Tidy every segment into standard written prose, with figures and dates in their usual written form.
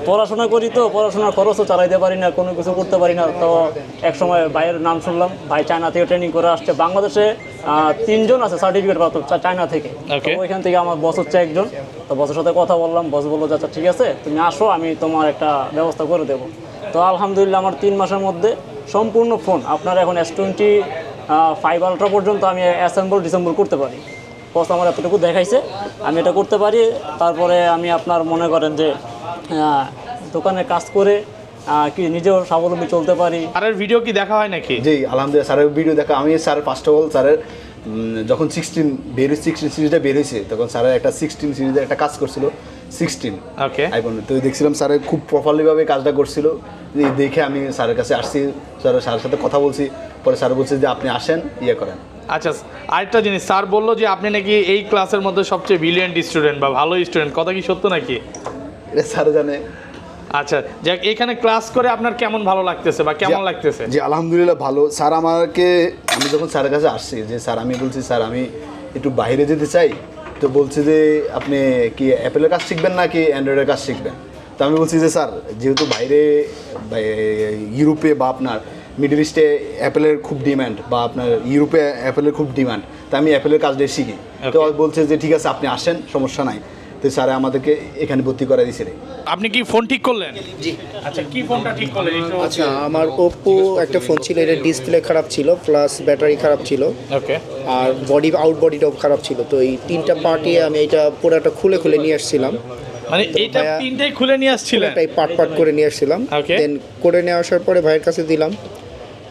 পড়াশোনা করি তো পড়াশোনার খরচও চালাইতে পারি না, কোনো কিছু করতে পারি না। তো এক সময় ভাইয়ের নাম শুনলাম, ভাই চায়না থেকে ট্রেনিং করে আসছে। বাংলাদেশে 3 জন আছে সার্টিফিকেট প্রাপ্ত চায়না থেকে। ওইখান থেকে আমার বস হচ্ছে একজন। তো বসের সাথে কথা বললাম, বস বললো আচ্ছা ঠিক আছে তুমি আসো, আমি তোমার একটা ব্যবস্থা করে দেবো। তো আলহামদুলিল্লাহ আমার 3 মাসের মধ্যে সম্পূর্ণ ফোন আপনার এখন S25 আলট্রা পর্যন্ত আমি অ্যাসেম্বল ডিসেম্বল করতে পারি। বস আমার এতটুকু দেখাইছে, আমি এটা করতে পারি। তারপরে আমি আপনার মনে করেন যে দোকানে কাজ করে কি নিজেও স্বাবলম্বী চলতে পারি। স্যারের ভিডিও কি দেখা হয় নাকি? জি আলহামদুলিল্লাহ স্যারের ভিডিও দেখা। আমি স্যার ফার্স্ট অফ অল স্যারের যখন 16 সিরিজটা বের হয়েছে তখন স্যারের একটা 16 সিরিজের একটা কাজ করছিল 16 আইফোন। তো দেখছিলাম স্যারের খুব প্রপারলিভাবে কাজটা করছিল, দেখে আমি স্যারের কাছে আসছি, স্যারের সাথে কথা বলছি। পরে স্যার বলছে যে আপনি আসেন ইয়ে করেন। আচ্ছা, আরেকটা জিনিস, স্যার বললো যে আপনি নাকি এই ক্লাসের মধ্যে সবচেয়ে ব্রিলিয়েন্ট স্টুডেন্ট বা ভালো স্টুডেন্ট, কথা কি সত্য নাকি? এটা স্যার জানে। আচ্ছা, যাক এখানে ক্লাস করে আপনার কেমন ভালো লাগতেছে বা কেমন লাগতেছে? জি আলহামদুলিল্লাহ ভালো। স্যার আমাকে, আমি যখন স্যারের কাছে আসছি যে স্যার আমি বলছি স্যার আমি একটু বাইরে যেতে চাই, তো বলছে যে আপনি কি অ্যাপেলের কাজ শিখবেন নাকি অ্যান্ড্রয়েডের কাজ শিখবেন? তো আমি বলছি যে স্যার যেহেতু বাইরে ইউরোপে বা আপনার মিডল ইস্টে অ্যাপেলের খুব ডিমান্ড, বা আপনার ইউরোপে অ্যাপেলের খুব ডিমান্ড, তো আমি অ্যাপেলের কাজটাই শিখি। তো বলছে যে ঠিক আছে আপনি আসেন, সমস্যা নাই। তো স্যার আমাদেরকে এখানে ভর্তি করে দিয়েছে। আপনি কি ফোন ঠিক করলেন? জি। আচ্ছা, কি ফোনটা ঠিক করলেন? আচ্ছা, আমার ওপ্পো একটা ফোন ছিল, এর ডিসপ্লে খারাপ ছিল, প্লাস ব্যাটারি খারাপ ছিল, ওকে, আর আউট বডিটাও খারাপ ছিল। তো এই 3টা পার্টই আমি এটা পুরোটা খুলে নিয়ে আসছিলাম। মানে এইটা 3টাই খুলে নিয়ে আসছিলেন? এটাই পার্ট করে নিয়ে আসছিলাম। দেন করে নিয়ে আসার পরে ভাইয়ের কাছে দিলাম,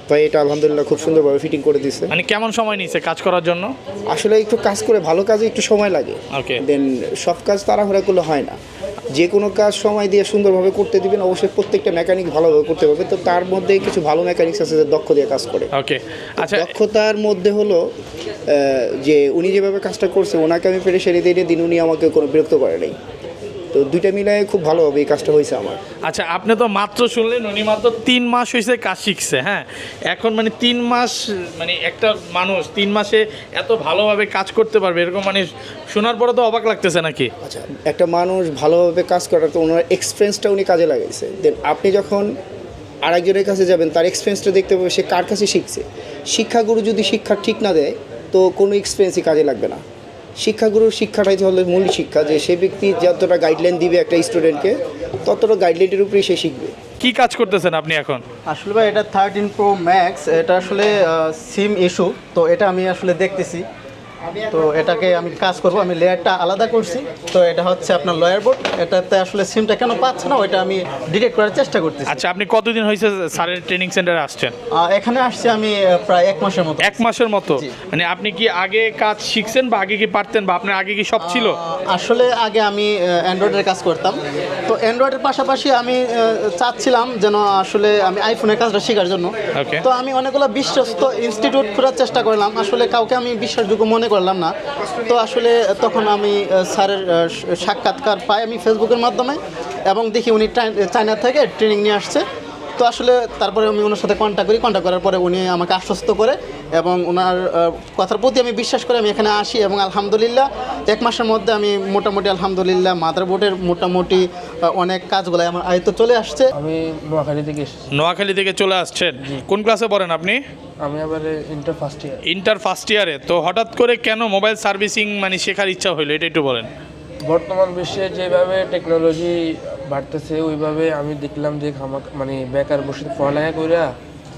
ভাই এটা আলহামদুলিল্লাহ খুব সুন্দরভাবে ফিটিং করে দিছে। মানে কেমন সময় নিয়েছে কাজ করার জন্য? আসলে একটু কাজ করে ভালো কাজে একটু সময় লাগে। ওকে, দেন সব কাজ তাড়াহুড়া করলে হয় না। যে কোনো কাজ সময় দিয়ে সুন্দরভাবে করতে দিবেন, অবশ্যই প্রত্যেকটা মেকানিক ভালোভাবে করতে পারবে। তো তার মধ্যে কিছু ভালো মেকানিক্স আছে যে দক্ষ দিয়ে কাজ করে। ওকে, আচ্ছা, দক্ষতার মধ্যে হলো যে উনি যেভাবে কাজটা করছে, ওনাকে আমি প্রেশারে দিয়ে দিন, উনি আমাকে কোনো বিরক্ত করে নাই। তো দুইটা মিলায় খুব ভালোভাবে এই কাজটা হয়েছে আমার। আচ্ছা, আপনি তো মাত্র শুনলেন উনি মাত্র 3 মাস হয়েছে কাজ শিখছে। হ্যাঁ, এখন মানে 3 মাস, মানে একটা মানুষ 3 মাসে এত ভালোভাবে কাজ করতে পারবে এরকম মানে শোনার পরে তো অবাক লাগতেছে নাকি? আচ্ছা, একটা মানুষ ভালোভাবে কাজ করার তো ওনার এক্সপিরিয়েন্সটা উনি কাজে লাগাইছে। দেন আপনি যখন আরেকজনের কাছে যাবেন, তার এক্সপিরিয়েন্সটা দেখতে পাবে সে কার কাছে শিখছে। শিক্ষাগুরু যদি শিক্ষা ঠিক না দেয় তো কোনো এক্সপিরিয়েন্সই কাজে লাগবে না। শিক্ষাগুরুর শিক্ষাটাই হলো মূল শিক্ষা, যে সে ব্যক্তি যতটা গাইডলাইন দিবে একটা স্টুডেন্টকে, ততটা গাইডলাইনের উপরেই সে শিখবে। কি কাজ করতেছেন আপনি এখন? আসলে ভাই এটা 13 Pro Max, এটা আসলে সিম ইস্যু, তো এটা আমি আসলে দেখতেছি। তো এটাকে আমি কাজ করব, আমি লেয়ারটা আলাদা করছি। তো এটা হচ্ছে আপনার লয়ার বোর্ড, এটাতে আসলে সিমটা কেন পাচ্ছে না ওইটা আমি ডিটেক্ট করার চেষ্টা করতেছি। আচ্ছা, আপনি কতদিন হয়েছে স্যারের ট্রেনিং সেন্টারে আসছেন? এখানে আসছি আমি প্রায় 1 মাসের মতো। 1 মাসের মতো? মানে আপনি কি আগে কাজ শিখছেন বা আগে কি পারতেন বা আপনার আগে কি সব ছিল? আসলে আগে আমি অ্যান্ড্রয়েডের কাজ করতাম। তো অ্যান্ড্রয়েডের পাশাপাশি আমি চাচ্ছিলাম যেন আসলে আমি আইফোনের কাজটা শেখার জন্য। তো আমি অনেকগুলো বিশ্বস্ত ইনস্টিটিউট খোঁজার চেষ্টা করলাম, আসলে কাউকে আমি বিশ্বাসযোগ্য মনে করলাম না। তো আসলে তখন আমি স্যারের সাক্ষাৎকার পাই আমি ফেসবুকের মাধ্যমে, এবং দেখি উনি চায়না থেকে ট্রেনিং নিয়ে আসছে। তো আসলে তারপরে আমি ওনার সাথে কন্ট্যাক্ট করার পরে উনি আমাকে আশ্বস্ত করে এবং ওনার কথার প্রতি আমি বিশ্বাস করে আমি এখানে আসি। এবং আলহামদুলিল্লাহ 1 মাসের মধ্যে আমি মোটামুটি আলহামদুলিল্লাহ মাদারবোর্ডের মোটামুটি অনেক কাজগুলো আমার আয়ত্তে চলে আসছে। আমি নোয়াখালী থেকে এসেছি। নোয়াখালী থেকে চলে আসছেন? কোন ক্লাসে পড়েন আপনি? আমি আবার inter first year. Inter first ইয়ারে? তো হঠাৎ করে কেন মোবাইল সার্ভিসিং মানে শেখার ইচ্ছা হলো, এটা একটু বলেন। বর্তমান বিশ্বে যেভাবে টেকনোলজি বাড়তেছে ওইভাবে আমি দেখলাম যে মানে বেকার বসে পড়ালেখা করে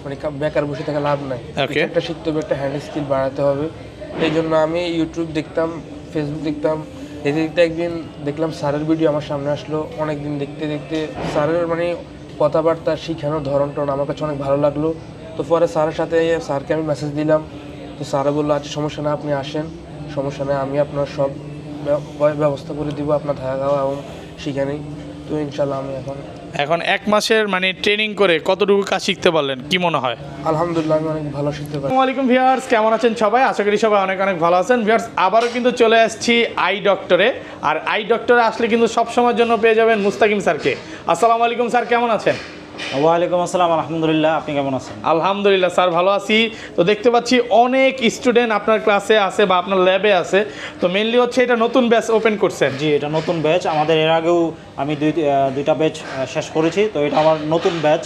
মানে বেকার বসে থাকা লাভ নাই, একটা শিখতে হবে, একটা হ্যান্ড স্কিল বাড়াতে হবে। এই জন্য আমি ইউটিউব দেখতাম, ফেসবুক দেখতাম, দেখতে একদিন দেখলাম স্যারের ভিডিও আমার সামনে আসলো। অনেক দিন দেখতে স্যারের মানে কথাবার্তা শিখানোর ধরনটা আমার কাছে অনেক ভালো লাগলো। তো পরে স্যারকে আমি মেসেজ দিলাম। তো স্যারে বললো আচ্ছা সমস্যা না, আপনি আসেন, সমস্যা নেই, আমি আপনার সব ব্যবস্থা করে দিব, আপনার থাকা খাওয়া এবং শিখানি। তো ইনশাল্লাহ আমি এখন 1 মাসের মানে ট্রেনিং করে কতটুকু কাজ শিখতে পারলেন কি মনে হয়? আলহামদুলিল্লাহ আমি অনেক ভালো শিখতে পারি। আসসালামু আলাইকুম ভিউয়ার্স, কেমন আছেন সবাই? আশা করি সবাই অনেক ভালো আছেন। ভিউয়ার্স, আবারও কিন্তু চলে আসছি আই ডক্টরে। আর আই ডক্টরে আসলে কিন্তু সব সময়ের জন্য পেয়ে যাবেন মুস্তাকিম স্যারকে। আসসালামু আলাইকুম স্যার, কেমন আছেন? ওয়ালাইকুম আসসালাম, আলহামদুলিল্লাহ। আপনি কেমন আছেন? আলহামদুলিল্লাহ স্যার, ভালো আছি। তো দেখতে পাচ্ছি অনেক স্টুডেন্ট আপনার ক্লাসে আছে বা আপনার ল্যাবে আছে। তো মেইনলি হচ্ছে এটা নতুন ব্যাচ ওপেন করছেন? জি, এটা নতুন ব্যাচ। আমাদের এর আগেও আমি দুইটা ব্যাচ শেষ করেছি, তো এটা আমার নতুন ব্যাচ।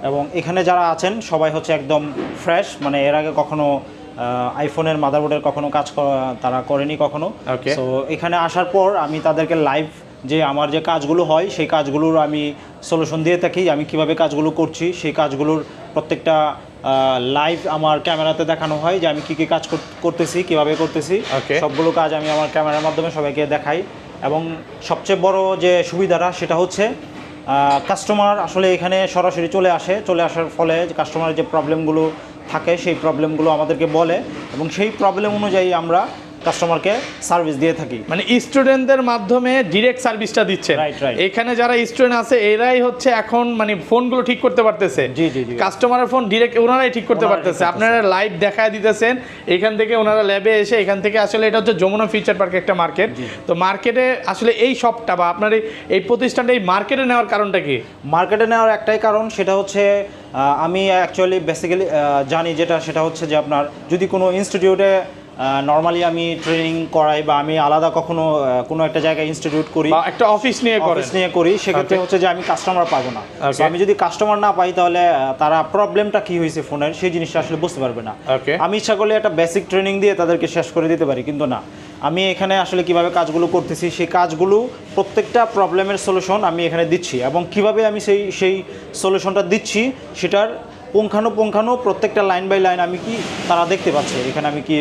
এবং এখানে যারা আছেন সবাই হচ্ছে একদম ফ্রেশ, মানে এর আগে কখনো আইফোনের মাদারবোর্ডের কখনো কাজ তারা করেনি কখনো। তো এখানে আসার পর আমি তাদেরকে লাইভ যে আমার যে কাজগুলো হয় সেই কাজগুলোর আমি সলিউশন দিয়ে থাকি। আমি কিভাবে কাজগুলো করছি সেই কাজগুলোর প্রত্যেকটা লাইভ আমার ক্যামেরাতে দেখানো হয় যে আমি কী কী কাজ করতেছি, কিভাবে করতেছি। সবগুলো কাজ আমি আমার ক্যামেরার মাধ্যমে সবাইকে দেখাই। এবং সবচেয়ে বড় যে সুবিধাটা সেটা হচ্ছে কাস্টমার আসলে এখানে সরাসরি চলে আসার ফলে কাস্টমারের যে প্রবলেমগুলো থাকে সেই প্রবলেমগুলো আমাদেরকে বলে এবং সেই প্রবলেম অনুযায়ী আমরা কাস্টমারকে সার্ভিস দিয়ে থাকি। মানে স্টুডেন্টদের মাধ্যমে ডিরেক্ট সার্ভিসটা দিচ্ছে। এখানে যারা স্টুডেন্ট আছে এরাই হচ্ছে এখন মানে ফোনগুলো ঠিক করতে পারতেছে। জি জি জি, কাস্টমারের ফোন ডিরেক্ট ওনারাই ঠিক করতে পারতেছে। আপনারা লাইভ দেখায় দিতেছেন এখান থেকে, ওনারা ল্যাবে এসে এখান থেকে। আসলে এটা হচ্ছে যমুনা ফিউচার পার্কে একটা মার্কেট। তো মার্কেটে আসলে এই শপটা বা আপনার এই প্রতিষ্ঠানটা এই মার্কেটে নেওয়ার কারণটা কি? মার্কেটে নেওয়ার একটাই কারণ, সেটা হচ্ছে আমি অ্যাকচুয়ালি বেসিক্যালি জানি সেটা হচ্ছে যে আপনার যদি কোনো ইনস্টিটিউটে নর্মালি আমি ট্রেনিং করাই বা আমি আলাদা কখনো কোনো একটা জায়গায় ইনস্টিটিউট করি, একটা অফিস নিয়ে করি, সেক্ষেত্রে হচ্ছে যে আমি কাস্টমার পাবো না। আমি যদি কাস্টমার না পাই তাহলে তারা প্রবলেমটা কি হয়েছে ফোনের সেই জিনিসটা আসলে বুঝতে পারবে না। আমি ইচ্ছা করলে একটা বেসিক ট্রেনিং দিয়ে তাদেরকে শেষ করে দিতে পারি, কিন্তু না, আমি এখানে আসলে কিভাবে কাজগুলো করতেছি সেই কাজগুলো প্রত্যেকটা প্রবলেমের সলিউশন আমি এখানে দিচ্ছি এবং কিভাবে আমি সেই সলিউশনটা দিচ্ছি সেটার পুঙ্খানু প্রত্যেকটা লাইন বাই লাইন আমি কি তারা দেখতে পাচ্ছে এখানে আমি কি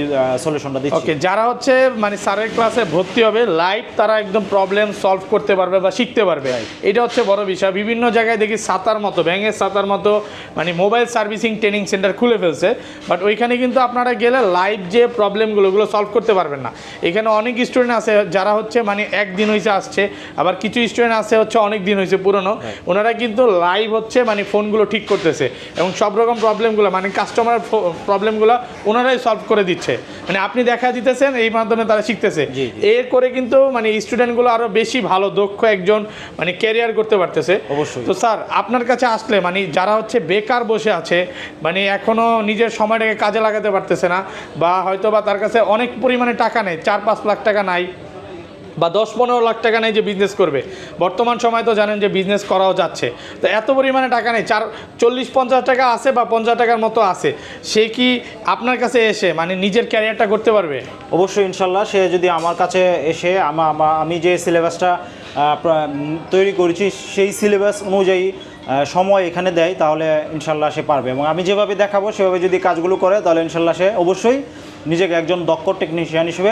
সলিউশনটা দিচ্ছি। ওকে, যারা হচ্ছে মানে স্যারের ক্লাসে ভর্তি হবে লাইভ তারা একদম প্রবলেম সলভ করতে পারবে বা শিখতে পারবে, এটা হচ্ছে বড় বিষয়। বিভিন্ন জায়গায় দেখি সাতার মতো ব্যাঙের সাতার মতো মানে মোবাইল সার্ভিসিং ট্রেনিং সেন্টার খুলে ফেলছে, বাট ওইখানে কিন্তু আপনারা গেলে লাইভ যে প্রবলেমগুলো সলভ করতে পারবেন না। এখানে অনেক স্টুডেন্ট আছে যারা হচ্ছে মানে একদিন হয়েছে আসছে, আবার কিছু স্টুডেন্ট আছে হচ্ছে অনেক দিন হয়েছে পুরনো, ওনারা কিন্তু লাইভ হচ্ছে মানে ফোনগুলো ঠিক করতেছে এবং সব রকম প্রবলেমগুলো মানে কাস্টমারের প্রবলেমগুলো ওনারাই সলভ করে দিচ্ছে। মানে আপনি দেখা দিতেছেন এই মাধ্যমে তারা শিখতেছে। এর করে কিন্তু মানে স্টুডেন্টগুলো আরও বেশি ভালো দক্ষ একজন মানে ক্যারিয়ার করতে পারতেছে। অবশ্যই। তো স্যার আপনার কাছে আসলে মানে যারা হচ্ছে বেকার বসে আছে, মানে এখনও নিজের সময়টাকে কাজে লাগাতে পারতেছে না, বা হয়তো বা তার কাছে অনেক পরিমাণে টাকা নেই, 4-5 লাখ টাকা নাই বা 10-15 লাখ টাকা নেই যে বিজনেস করবে। বর্তমান সময় তো জানেন যে বিজনেস করাও যাচ্ছে, তো এত পরিমাণে টাকা নেই, 40-50 টাকা আছে বা 50 টাকার মতো আছে, সে কি আপনার কাছে এসে মানে নিজের ক্যারিয়ারটা করতে পারবে? অবশ্যই, ইনশাল্লাহ। সে যদি আমার কাছে এসে আমি যে সিলেবাসটা তৈরি করেছি সেই সিলেবাস অনুযায়ী সময় এখানে দেয় তাহলে ইনশাল্লাহ সে পারবে। এবং আমি যেভাবে দেখাবো সেভাবে যদি কাজগুলো করে তাহলে ইনশাল্লাহ সে অবশ্যই নিজেকে একজন দক্ষ টেকনিশিয়ান হিসেবে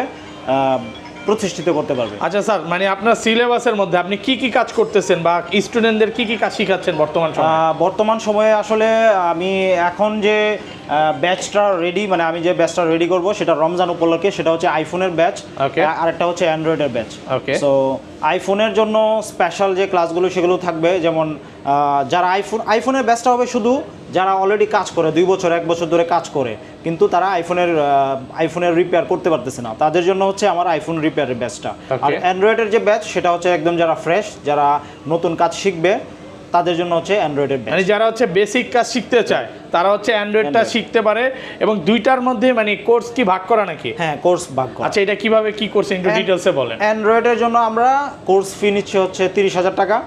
প্রতিষ্ঠিত করতে পারবে। আচ্ছা স্যার, মানে আপনার সিলেবাসের মধ্যে আপনি কি কি কাজ করতেছেন বা স্টুডেন্টদের কি কি কাজ শিখাচ্ছেন বর্তমান সময়ে? আসলে আমি এখন যে ব্যাচটা রেডি, মানে আমি যে ব্যাচটা রেডি করব সেটা রমজান উপলক্ষে, সেটা হচ্ছে আইফোনের ব্যাচ, আর একটা হচ্ছে অ্যান্ড্রয়েডের ব্যাচ। সো আইফোনের জন্য স্পেশাল যে ক্লাসগুলো সেগুলো থাকবে, যেমন যারা আইফোনের ব্যাচটা হবে শুধু যারা অলরেডি কাজ করে 2 বছর 1 বছর ধরে কাজ করে কিন্তু তারা আইফোনের রিপেয়ার করতে পারতেছে না, তাদের জন্য হচ্ছে আমার আইফোন রিপেয়ারের ব্যাচটা। আর অ্যান্ড্রয়েডের যে ব্যাচ সেটা হচ্ছে একদম যারা ফ্রেশ, যারা নতুন কাজ শিখবে তাদের জন্য হচ্ছে অ্যান্ড্রয়েডের ব্যাচ। মানে যারা হচ্ছে বেসিক কাজ শিখতে চায় তারা হচ্ছে অ্যান্ড্রয়েডটা শিখতে পারে। এবং দুইটার মধ্যে মানে কোর্স কি ভাগ করা নাকি? হ্যাঁ, কোর্স ভাগ করা। আচ্ছা, এটা কিভাবে কি কোর্স একটু ডিটেইলসে বলেন। অ্যান্ড্রয়েডের জন্য আমরা কোর্স ফি নিচ্ছি হচ্ছে 30,000 টাকা,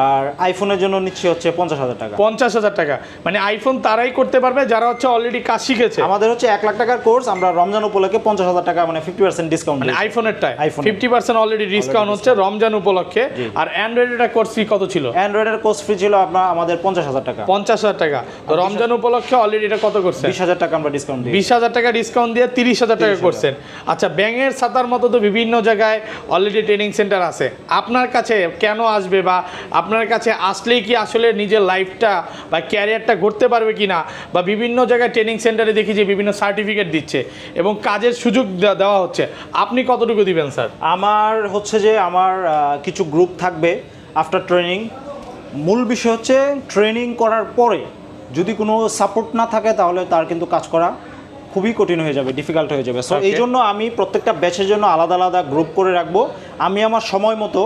আর আইফোনের জন্য নিচ্ছি হচ্ছে 50,000 টাকা। 50,000 টাকা মানে আইফোন তারাই করতে পারবে যারা হচ্ছে অলরেডি কাজ শিখেছে। আমাদের হচ্ছে 1 লাখ টাকার কোর্স, আমরা রমজান উপলক্ষে 50,000 টাকা মানে 50% ডিসকাউন্ট, মানে আইফোনেরটা 50% অলরেডি ডিসকাউন্ট হচ্ছে রমজান উপলক্ষে। আর অ্যান্ড্রয়েডের কোর্স ফি কত ছিল? অ্যান্ড্রয়েডের কোর্স ফি ছিল আমাদের 50,000 টাকা। 50,000 টাকা। তো রমজান উপলক্ষে অলরেডি এটা কত করছে? 20,000 টাকা আমরা ডিসকাউন্ট দিই। 20,000 টাকা ডিসকাউন্ট দিয়ে 30,000 টাকা করছেন। আচ্ছা, ব্যাঙের ছাতার মতো তো বিভিন্ন জায়গায় অলরেডি ট্রেনিং সেন্টার আছে, আপনার কাছে কেন আসবে বা আপনার কাছে আসলেই কি আসলে নিজের লাইফটা বা ক্যারিয়ারটা গড়তে পারবে কি না? বা বিভিন্ন জায়গায় ট্রেনিং সেন্টারে দেখি যে বিভিন্ন সার্টিফিকেট দিচ্ছে এবং কাজের সুযোগ দেওয়া হচ্ছে, আপনি কতটুকু দিবেন স্যার? আমার হচ্ছে যে আমার কিছু গ্রুপ থাকবে আফটার ট্রেনিং। মূল বিষয় হচ্ছে ট্রেনিং করার পরে যদি কোনো সাপোর্ট না থাকে তাহলে তার কিন্তু কাজ করা খুবই কঠিন হয়ে যাবে, ডিফিকাল্ট হয়ে যাবে। সো এই জন্য আমি প্রত্যেকটা ব্যাচের জন্য আলাদা আলাদা গ্রুপ করে রাখবো। আমি আমার সময় মতো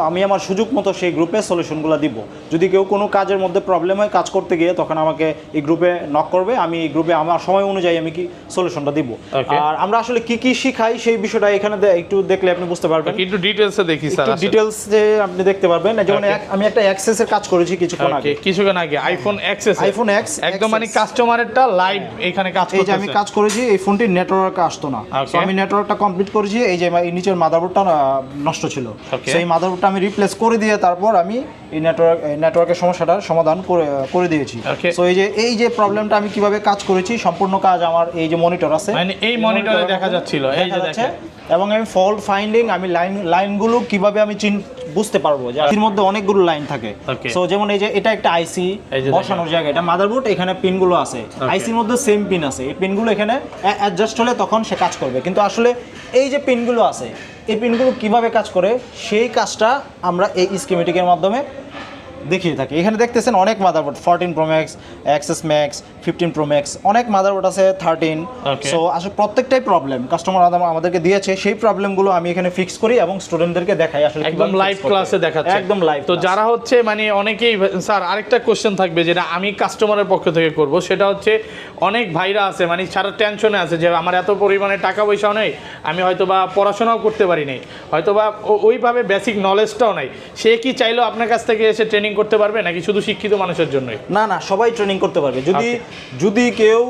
আমি আমার সুযোগ মতো সেই গ্রুপে সলিউশনগুলো দিব। যদি কেউ কোনো কাজের মধ্যে প্রবলেম হয় কাজ করতে গিয়ে, তখন আমাকে এই গ্রুপে নক করবে, আমি এই গ্রুপে আমার সময় অনুযায়ী আমি কি সলিউশনটা দিব। আর আমরা আসলে কি কি শিখাই সেই বিষয়টা এখানে একটু দেখলে আপনি বুঝতে পারবেন। একটু ডিটেইলসে দেখি স্যার, একটু ডিটেইলসে আপনি দেখতে পারবেন। যেমন আমি একটা অ্যাক্সেসের কাজ করেছি কিছুক্ষণ আগে আইফোন এক্সেস, আইফোন এক্স একদম মানে কাস্টমারেরটা লাইভ এখানে কাজ করতেছে। এই যে আমি কাজ করেছি, এই ফোনটি নেটওয়ার্ক আসতো না, তো আমি নেটওয়ার্কটা কমপ্লিট করেছি। এই যে এই নিচের মাদারবোর্ডটা নষ্ট ছিল, সেই মাদারবোর্ডটা আমি রিপ্লেস করে দিয়ে তারপর আমি এই নেটওয়ার্কের সমস্যাটার সমাধান করে দিয়েছি। সো এই যে প্রবলেমটা আমি কিভাবে কাজ করেছি, সম্পূর্ণ কাজ আমার এই যে মনিটর আছে, মানে এই মনিটরে দেখা যাচ্ছিল, এই যে দেখেন। এবং আমি ফল্ট ফাইন্ডিং, আমি লাইনগুলো কিভাবে আমি বুঝতে পারবো যে এর মধ্যে অনেকগুলো লাইন থাকে। সো যেমন এই যে এটা একটা আইসি বসানোর জায়গা, এটা মাদারবোর্ড, এখানে পিনগুলো আছে, আইসির মধ্যে সেম পিন আছে, এই পিনগুলো এখানে অ্যাডজাস্ট হলে তখন সে কাজ করবে। কিন্তু আসলে এই যে পিনগুলো আছে, এই পিনগুলো কিভাবে কাজ করে সেই কাজটা আমরা এই স্কিমেটিকের মাধ্যমে দেখিয়ে থাকি। এখানে দেখতেছেন অনেক motherboard, 14 Pro Max, Access Max, 15 Pro Max, অনেক মাদারবোর্ড আছে, 13। সো আসলে প্রত্যেকটাই প্রবলেম কাস্টমার আমাদেরকে দিয়েছে, সেই প্রবলেমগুলো আমি এখানে ফিক্স করি এবং স্টুডেন্টদেরকে দেখাই আসলে একদম লাইভ ক্লাসে দেখাচ্ছে, একদম লাইভ। তো যারা হচ্ছে মানে অনেকেই স্যার আরেকটা কোশ্চেন থাকবে যেটা আমি কাস্টমারের পক্ষ থেকে করব, সেটা হচ্ছে অনেক ভাইরা আছে মানে সারা টেনশনে আছে যে আমার এত পরিমাণে টাকা পয়সাও নেই, আমি হয়তো বা পড়াশোনাও করতে পারি নাই, হয়তো বা ওইভাবে বেসিক নলেজটাও নাই, সে কি চাইলেও আপনার কাছ থেকে এসে ট্রেনিং করতে পারবে নাকি শুধু শিক্ষিত মানুষের জন্যই? না, সবাই ট্রেনিং করতে পারবে। যদি কেউ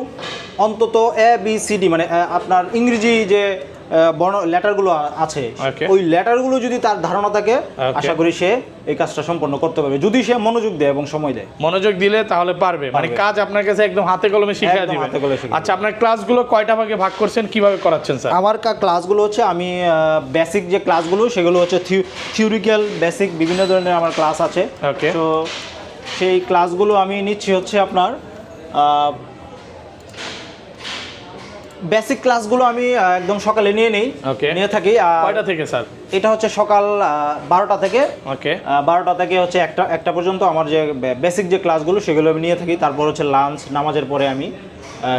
অন্তত ABCD মানে আপনার ইংরেজি যে বর্ণ লেটারগুলো আছে, ওই লেটারগুলো যদি তার ধারণা থাকে, আশা করি সে এই কাজটা সম্পন্ন করতে পারবে, যদি সে মনোযোগ দেয় এবং সময় দেয়। মনোযোগ দিলে তাহলে পারবে, মানে কাজ আপনার কাছে একদম হাতে কলমে শিখিয়ে দিবে। আচ্ছা, আপনার ক্লাসগুলো কয়টা ভাগে ভাগ করছেন, কিভাবে করাচ্ছেন স্যার? আমার ক্লাসগুলো হচ্ছে, আমি বেসিক যে ক্লাসগুলো সেগুলো হচ্ছে থিওরিক্যাল বেসিক বিভিন্ন ধরনের আমার ক্লাস আছে। তো সেই ক্লাসগুলো আমি নিচ্ছি হচ্ছে আপনার বেসিক ক্লাসগুলো আমি একদম সকালে নিয়ে থাকি। কয়টা থেকে স্যার? এটা হচ্ছে সকাল 12টা থেকে 12টা থেকে হচ্ছে একটা পর্যন্ত আমার যে বেসিক যে ক্লাসগুলো সেগুলো আমি নিয়ে থাকি। তারপর হচ্ছে লাঞ্চ, নামাজের পরে আমি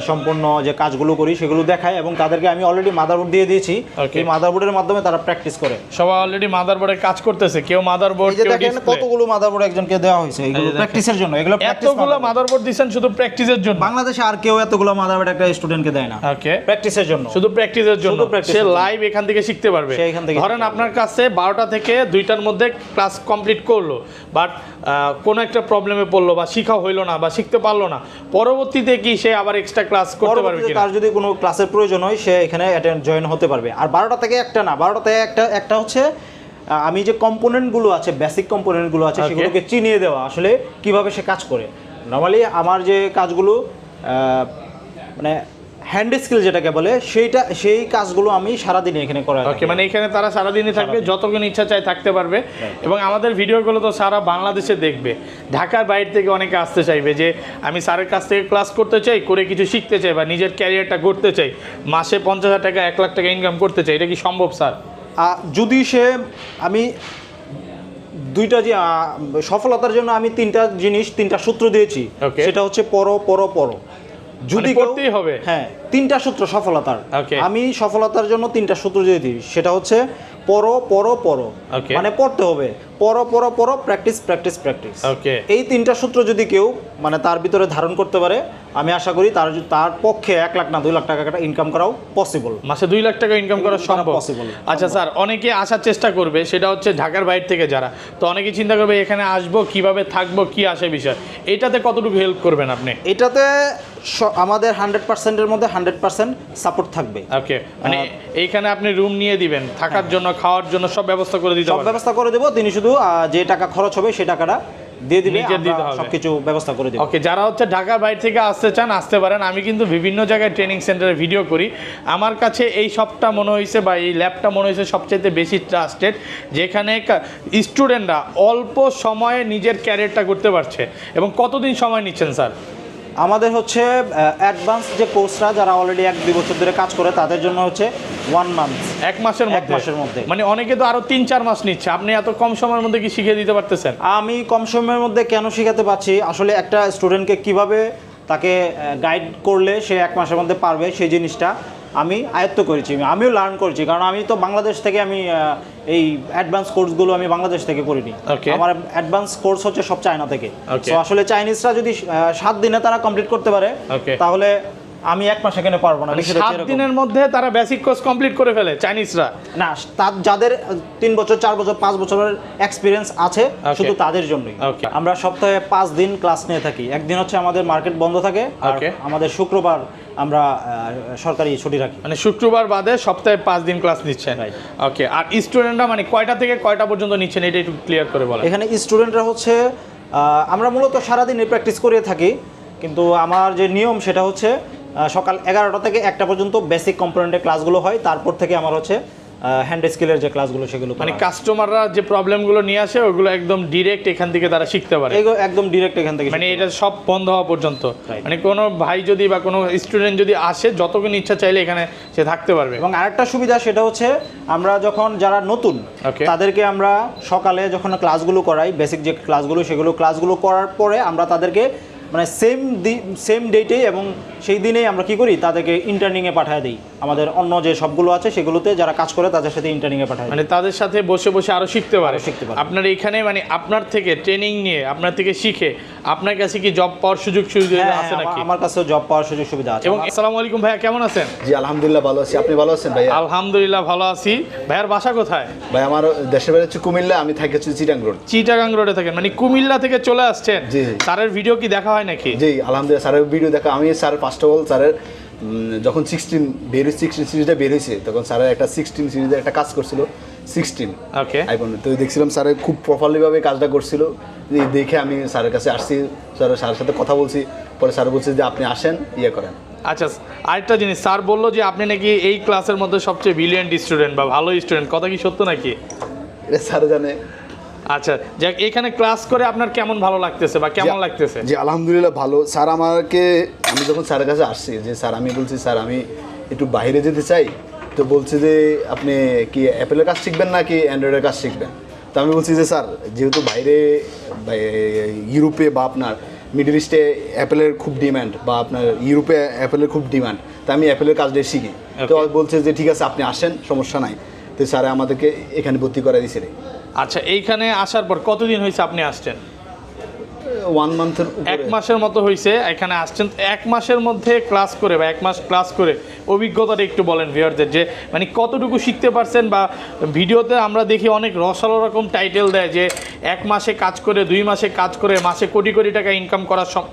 সম্পূর্ণ যে কাজগুলো করি সেগুলো দেখাই এবং তাদেরকে আমি অলরেডি মাদারবোর্ড দিয়ে দিয়েছি। এই মাদারবোর্ডের মাধ্যমে তারা প্র্যাকটিস করে। সবাই অলরেডি মাদারবোর্ডে কাজ করতেছে, কেউ মাদারবোর্ড, কেউ ডিসপ্লে। কতগুলো মাদারবোর্ড একজনকে দেওয়া হয়েছে এগুলো প্র্যাকটিসের জন্য। এগুলো এতগুলো মাদারবোর্ড দিবেন শুধু প্র্যাকটিসের জন্য? বাংলাদেশে আর কেউ এতগুলো মাদারবোর্ড একটা স্টুডেন্টকে দেয় না। প্র্যাকটিসের জন্য, শুধু প্র্যাকটিসের জন্য। সে লাইভ এখান থেকে শিখতে পারবে। ধরেন আপনার কাছে 12টা থেকে 2টার মধ্যে ক্লাস কমপ্লিট করলো, বাট কোনো একটা প্রবলেমে পড়লো বা শিখা হইলো না বা শিখতে পারলো না, পরবর্তীতে কি সে আবার এক্সট্রা ক্লাস করতে পারবে কিনা? তার যদি কোনো ক্লাসের প্রয়োজন হয় সে এখানে জয়েন হতে পারবে। আর 12টা থেকে একটা না, 12টা থেকে একটা হচ্ছে আমি যে কম্পোনেন্টগুলো আছে, বেসিক কম্পোনেন্টগুলো আছে সেগুলোকে চিনিয়ে দেওয়া, আসলে কিভাবে সে কাজ করে। নর্মালি আমার যে কাজগুলো মানে হ্যান্ড স্কিল যেটাকে বলে, সেই কাজগুলো আমি সারাদিন এখানে করা। মানে এখানে তারা সারাদিনই থাকবে, যতক্ষণ ইচ্ছা চাই থাকতে পারবে। এবং আমাদের ভিডিওগুলো তো সারা বাংলাদেশে দেখবে, ঢাকার বাইরে থেকে অনেকে আসতে চাইবে যে আমি স্যারের কাছ থেকে ক্লাস করতে চাই, করে কিছু শিখতে চাই বা নিজের ক্যারিয়ারটা করতে চাই, মাসে 50,000 টাকা 1 লাখ টাকা ইনকাম করতে চাই, এটা কি সম্ভব স্যার? যদি সে আমি দুইটা যে সফলতার জন্য আমি 3টা সূত্র দিয়েছি, সেটা হচ্ছে পড়ো। যদি করতেই হবে, হ্যাঁ, 3টা সূত্র সফলতার। আমি সফলতার জন্য 3টা সূত্র দিয়ে দিই, সেটা হচ্ছে পড়ো, মানে পড়তে হবে, পড়ো, প্র্যাকটিস। এই 3টা সূত্র যদি কেউ মানে তার ভিতরে ধারণ করতে পারে, আমি আশা করি তার পক্ষে 1 লাখ না 2 লাখ টাকা ইনকাম করাও পসিবল। মাসে 2 লাখ টাকা ইনকাম করা সম্ভব। আচ্ছা স্যার, অনেকে আসার চেষ্টা করবে, সেটা হচ্ছে ঢাকার বাইরে থেকে যারা, তো অনেকে চিন্তা করবে এখানে আসবো কিভাবে থাকবো, কি আসে বিষয়, এটাতে কতটুকু হেল্প করবেন আপনি? এটাতে আমাদের 100%-এর মধ্যে 100% সাপোর্ট থাকবে। মানে এইখানে আপনি রুম নিয়ে দিবেন, থাকার জন্য, খাওয়ার জন্য সব ব্যবস্থা করে দিতে পারবেন? সব ব্যবস্থা করে দেবো। তিনি শুধু যে টাকা খরচ হবে সেই টাকাটা দিয়ে দিলে সবকিছু ব্যবস্থা করে দেব। যারা হচ্ছে ঢাকার বাইরে থেকে আসতে চান আসতে পারেন। আমি কিন্তু বিভিন্ন জায়গায় ট্রেনিং সেন্টারে ভিডিও করি, আমার কাছে এই সবটা মনে হয়েছে বা এই ল্যাবটা মনে হয়েছে সবচেয়ে বেশি ট্রাস্টেড, যেখানে স্টুডেন্টরা অল্প সময়ে নিজের ক্যারিয়ারটা করতে পারছে। এবং কতদিন সময় নিচ্ছেন স্যার? আমাদের হচ্ছে অ্যাডভান্স যে কোর্সরা যারা অলরেডি 1-2 বছর ধরে কাজ করে তাদের জন্য হচ্ছে 1 মান্থ, 1 মাসের মধ্যে। মানে অনেকে তো আরো 3-4 মাস নিচ্ছে, আপনি এত কম সময়ের মধ্যে কি শিখিয়ে দিতে পারতেছেন? আমি কম সময়ের মধ্যে কেন শেখাতে পারছি, আসলে একটা স্টুডেন্টকে কিভাবে তাকে গাইড করলে সে 1 মাসের মধ্যে পারবে সেই জিনিসটা আমি আয়ত্ত করেছি, আমিও লার্ন করেছি। কারণ আমি তো বাংলাদেশ থেকে আমি এই অ্যাডভান্স কোর্সগুলো আমি বাংলাদেশ থেকে করিনি। আমার অ্যাডভান্স কোর্স হচ্ছে সব চায়না থেকে। তো আসলে চাইনিজরা যদি 7 দিনে তারা কমপ্লিট করতে পারে তাহলে আমি 1 মাস এখানে পারবো না। 7 দিনের মধ্যে তারা বেসিক কোর্স কমপ্লিট করে ফেলে চাইনিজরা? না, যাদের 3 বছর 4 বছর 5 বছরের এক্সপিরিয়েন্স আছে শুধু তাদের জন্যই। আমরা সপ্তাহে 5 দিন ক্লাস নিয়ে থাকি। একদিন হচ্ছে আমাদের মার্কেট বন্ধ থাকে, আর আমাদের শুক্রবার আমরা সরকারি ছুটি রাখি। মানে শুক্রবার বাদে সপ্তাহে 5 দিন ক্লাস নিচ্ছেন? ওকে। আর স্টুডেন্টরা মানে কয়টা থেকে কয়টা পর্যন্ত নিচ্ছেন এটা একটু ক্লিয়ার করে বলেন। এখানে স্টুডেন্টরা হচ্ছে আমরা মূলত সারাদিনই প্র্যাকটিস করে থাকি, কিন্তু আমার যে নিয়ম সেটা হচ্ছে সকাল 11টা থেকে 1টা পর্যন্ত বেসিক কম্পোনেন্টের ক্লাসগুলো হয়, তারপর থেকে আমার হচ্ছে হ্যান্ড স্কিলের যে ক্লাসগুলো সেগুলো। মানে কাস্টমাররা যে প্রবলেমগুলো নিয়ে আসে ওগুলো একদম ডিরেক্ট এখান থেকে তারা শিখতে পারে? এগুলো একদম ডিরেক্ট এখান থেকে, মানে এটা সব বন্ধ হওয়া পর্যন্ত। মানে কোনো ভাই যদি বা কোনো স্টুডেন্ট যদি আসে যতক্ষণ ইচ্ছা চাইলে এখানে সে থাকতে পারবে। এবং আরেকটা সুবিধা সেটা হচ্ছে আমরা যখন যারা নতুন তাদেরকে আমরা সকালে যখন ক্লাসগুলো করাই, বেসিক যে ক্লাসগুলো করার পরে আমরা তাদেরকে মানে সেম ডেটে এবং সেই দিনেই আমরা কি করি, তাদেরকে ইন্টার্নিংয়ে পাঠিয়ে দিই। আমাদের অন্য যে সবগুলো আছে সেগুলোতে যারা কাজ করে তাদের সাথে ইন্টার্নিংয়ে পাঠাই, মানে তাদের সাথে বসে বসে আরো শিখতে পারে। আপনার এখানে মানে আপনার থেকে ট্রেনিং নিয়ে আপনার থেকে শিখে আপনার কাছে কি জব পাওয়ার সুযোগ সুবিধা আছে নাকি? আমার কাছে জব পাওয়ার সুযোগ সুবিধা আছে। এবং আসসালামু আলাইকুম ভাইয়া, কেমন আছেন? জি আলহামদুলিল্লাহ ভালো আছি, আপনি ভালো আছেন ভাই? আলহামদুলিল্লাহ ভালো আছি। ভাইয়ার বাসা কোথায়? ভাই আমার দেশের বাড়ি হচ্ছে কুমিল্লা, আমি থাকি হচ্ছে চিটাগাং রোড। চিটাগাং রোডে থাকেন, মানে কুমিল্লা থেকে চলে আসছেন? জি। স্যারের ভিডিও কি দেখা হয় নাকি? জি আলহামদুলিল্লাহ স্যারের ভিডিও দেখা। আমি স্যার ফার্স্ট অফ অল স্যারের যখন 16 সিরিজটা বের হয়েছে তখন স্যারের একটা 16 সিরিজের একটা কাজ করছিল 16 আইফোন, তো দেখছিলাম স্যারের খুব প্রপারলিভাবে কাজটা করছিল। দেখে আমি স্যারের কাছে আসছি, স্যারের সাথে কথা বলছি, পরে স্যার বলছে যে আপনি আসেন ইয়ে করেন। আচ্ছা, আরেকটা জিনিস, স্যার বললো যে আপনি নাকি এই ক্লাসের মধ্যে সবচেয়ে ব্রিলিয়েন্ট স্টুডেন্ট বা ভালো স্টুডেন্ট, কথা কি সত্য নাকি? এটা স্যার জানে। আচ্ছা, যাক, এখানে ক্লাস করে আপনার কেমন ভালো লাগতেছে বা কেমন লাগতেছে? জি আলহামদুলিল্লাহ ভালো। স্যার আমি যখন স্যারের কাছে আসছি যে স্যার আমি বলছি স্যার আমি একটু বাইরে যেতে চাই, তো বলছে যে আপনি কি অ্যাপেলের কাজ শিখবেন নাকি অ্যান্ড্রয়েডের কাজ শিখবেন? তো আমি বলছি যে স্যার যেহেতু বাইরে ইউরোপে বা আপনার মিডল ইস্টে অ্যাপেলের খুব ডিমান্ড, বা আপনার ইউরোপে অ্যাপেলের খুব ডিমান্ড, তো আমি অ্যাপেলের কাজটাই শিখি। তো বলছে যে ঠিক আছে আপনি আসেন, সমস্যা নাই। তো স্যার আমাদেরকে এখানে ভর্তি করে দিয়েছে। আচ্ছা, এইখানে আসার পর কতদিন হয়েছে আপনি আসছেন? 1 মান্থের 1 মাসের মতো হয়েছে এখানে আসছেন। 1 মাসের মধ্যে ক্লাস করে বা 1 মাস ক্লাস করে অভিজ্ঞতাটা একটু বলেন ভিউয়ারদের, যে মানে কতটুকু শিখতে পারছেন। বা ভিডিওতে আমরা দেখি অনেক রসালো রকম টাইটেল দেয় যে 1 মাসে কাজ করে 2 মাসে কাজ করে মাসে কোটি কোটি টাকা ইনকাম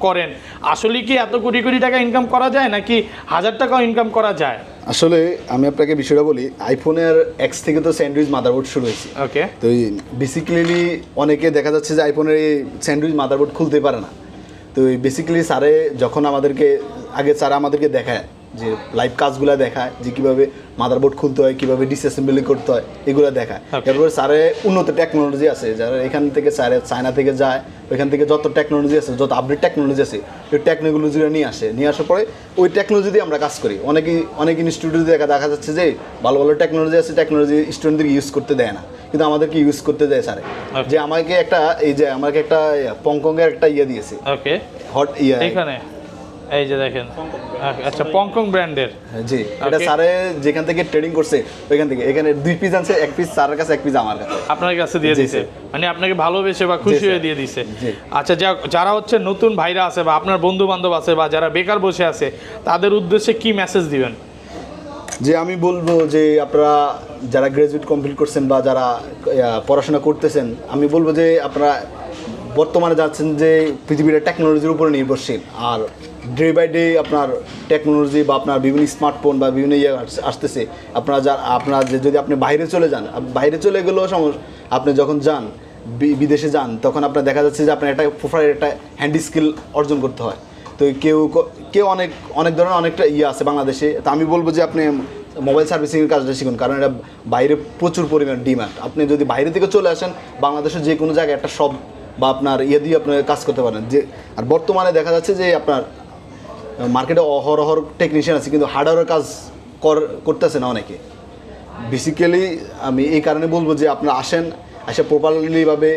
করেন। আসলে কি এত কোটি কোটি টাকা ইনকাম করা যায় নাকি 1000 টাকাও ইনকাম করা যায়? আসলে আমি আপনাকে বিষয়টা বলি, আইফোনের এক্স থেকে তো স্যান্ডউইচ মাদারবোর্ড শুরু হয়েছে। ওকে। তো বেসিক্যালি অনেকে দেখা যাচ্ছে যে আইফোনের এই স্যান্ডউইচ মাদারবোর্ড খুলতে পারে না। তো বেসিক্যালি স্যারে যখন স্যার আমাদেরকে দেখায় যে লাইভ কাজগুলো দেখায় যে কীভাবে মাদারবোর্ড খুলতে হয়, কীভাবে ডিসঅ্যাসেম্বলি করতে হয়, এগুলো দেখায়। তারপরে স্যারে উন্নত টেকনোলজি আছে, যারা এখান থেকে স্যারে চায়না থেকে যায়, ওইখান থেকে যত টেকনোলজি আছে, যত আপডেট টেকনোলজি আছে, ওই টেকনোলজিগুলো নিয়ে আসার পরে ওই টেকনোলজি দিয়ে আমরা কাজ করি। অনেক ইনস্টিটিউটে দেখা যাচ্ছে যে ভালো ভালো টেকনোলজি আছে, টেকনোলজি স্টুডেন্টদেরকে ইউজ করতে দেয় না, কিন্তু আমাদেরকে ইউজ করতে দেয় স্যারে। যে আমাকে একটা পংকংয়ের একটা ইয়ে দিয়েছে, ওকে, হট ইয়ে এখানে এই যে দেখেন, আচ্ছা, পংকং ব্র্যান্ডের। জি, এটা স্যারে যেখান থেকে ট্রেডিং করছে ওইখান থেকে এখানে 2 পিস আনছে, 1 পিস স্যারের কাছে, 1 পিস আমার কাছে, আপনার কাছে দিয়ে দিয়েছে, মানে আপনাকে ভালোবেসে বা খুশি হয়ে দিয়ে দিয়েছে। আচ্ছা, যারা হচ্ছে নতুন ভাইরা আছে বা আপনার বন্ধু বান্ধব আছে বা যারা বেকার বসে আছে তাদের উদ্দেশ্যে কি মেসেজ দিবেন? যে আমি বলবো যে আপনারা যারা গ্রাজুয়েট কমপ্লিট করছেন বা যারা পড়াশোনা করতেছেন, আমি বলবো যে আপনারা বর্তমানে যাচ্ছেন যে পৃথিবীর টেকনোলজির উপরে নির্ভরশীল, আর ডে বাই ডে আপনার টেকনোলজি বা আপনার বিভিন্ন স্মার্টফোন বা বিভিন্ন ইয়ে আসতেছে। যদি আপনি বাইরে চলে যান, বাইরে চলে গেলেও সমস্যা, আপনি যখন যান বিদেশে যান তখন আপনার দেখা যাচ্ছে যে আপনার একটা প্রোফাইল একটা হ্যান্ড স্কিল অর্জন করতে হয়। তো কেউ অনেক ধরনের অনেকটা ইয়ে আছে বাংলাদেশে। তো আমি বলবো যে আপনি মোবাইল সার্ভিসিংয়ের কাজটা শিখুন, কারণ এটা বাইরে প্রচুর পরিমাণ ডিমান্ড। আপনি যদি বাইরে থেকে চলে আসেন, বাংলাদেশের যে কোনো জায়গায় একটা শপ বা আপনার ইয়ে দিয়ে আপনি কাজ করতে পারেন। আর বর্তমানে দেখা যাচ্ছে যে আপনার মার্কেটে অহরহ টেকনিশিয়ান আছে, কিন্তু হার্ডওয়্যারের কাজ করতেছে না অনেকে। বেসিক্যালি আমি এই কারণে বলবো যে আপনারা আসেন, এসে প্রপারলিভাবে